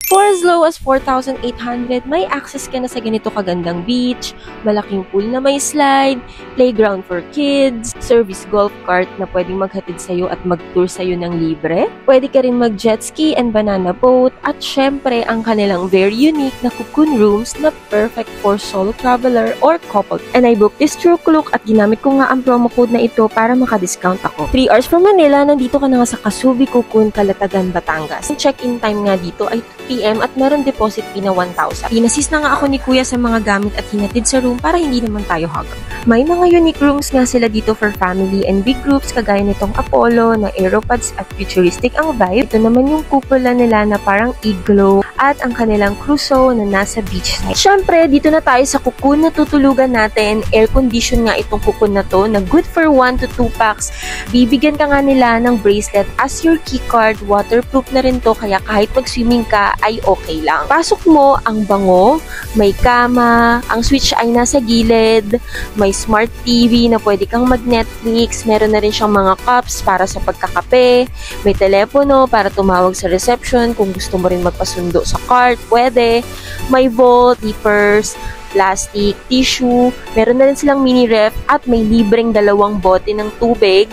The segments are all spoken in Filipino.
For as low as 4,800, may access ka na sa ganito kagandang beach, malaking pool na may slide, playground for kids, service golf cart na pwedeng maghatid sa'yo at mag-tour sa'yo ng libre. Pwede ka rin mag-jet ski and banana boat at syempre ang kanilang very unique na cocoon rooms na perfect for solo traveler or couple. And I booked this through Klook at ginamit ko nga ang promo code na ito para maka-discount ako. 3 hours from Manila, nandito ka na nga sa Kasubi Cocoon, Calatagan, Batangas. Ang check-in time nga dito ay 2 p.m. at meron deposit fee na 1,000. Inassist na nga ako ni Kuya sa mga gamit at hinatid sa room para hindi naman tayo hagam. May mga unique rooms nga sila dito for family and big groups kagaya nitong Apollo na aeropods at futuristic ang vibe. Ito naman yung cupola nila na parang igloo at ang kanilang cruiso na nasa beachside. Syempre, dito na tayo sa Cocoon na tutulugan natin. Air condition nga itong Cocoon na to na good for 1 to 2 packs. Bibigyan ka nga nila ng bracelet as your keycard. Waterproof na rin to kaya kahit mag-swimming ka ay okay lang. Pasok mo, ang bango, may kama, ang switch ay nasa gilid, may smart TV na pwede kang mag-Netflix, meron na rin siyang mga cups para sa pagkakape, may telepono para tumawag sa reception kung gusto mo rin magpasundo sa cart, pwede, may vault, dippers, plastic, tissue, meron na rin silang mini ref at may libreng 2 bote ng tubig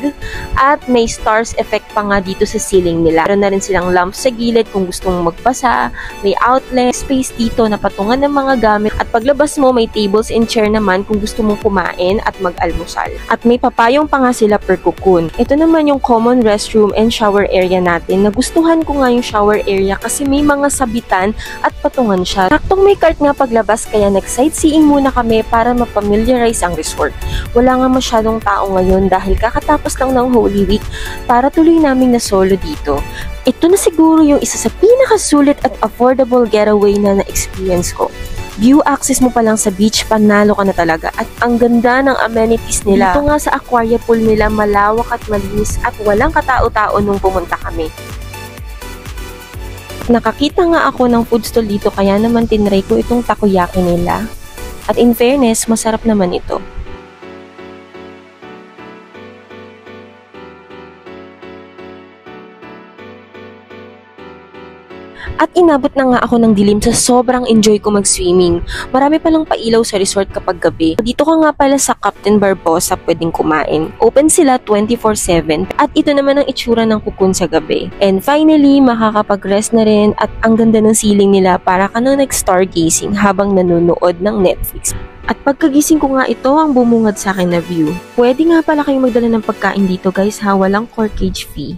at may stars effect pa nga dito sa ceiling nila. Meron na rin silang lamp sa gilid kung gusto mong magbasa, may outlet, space dito na patungan ng mga gamit at paglabas mo may tables and chair naman kung gusto mong kumain at mag-almusal. At may papayong pa nga sila per cocoon. Ito naman yung common restroom and shower area natin. Nagustuhan ko nga yung shower area kasi may mga sabitan at patungan siya. Saktong may cart nga paglabas kaya sightseeing muna kami para mapamiliarize ang resort. Wala nga masyadong tao ngayon dahil kakatapos lang ng Holy Week para tuloy naming na solo dito. Ito na siguro yung isa sa pinakasulit at affordable getaway na na-experience ko. View access mo pa lang sa beach, panalo ka na talaga. At ang ganda ng amenities nila. Dito nga sa aquaria pool nila, malawak at malinis at walang katao-tao nung pumunta kami. Nakakita nga ako ng food stall dito kaya naman tinry ko itong takoyaki nila. At in fairness, masarap naman ito. At inabot na nga ako ng dilim sa sobrang enjoy ko mag-swimming. Marami palang pailaw sa resort kapag gabi. Dito ka nga pala sa Captain Barbosa pwedeng kumain. Open sila 24/7 at ito naman ang itsura ng Cocoon sa gabi. And finally, makakapag-rest na rin at ang ganda ng ceiling nila para ka na nag-stargazing habang nanonood ng Netflix. At pagkagising ko nga ito ang bumungad sa akin na view. Pwede nga pala kayong magdala ng pagkain dito guys ha, walang corkage fee.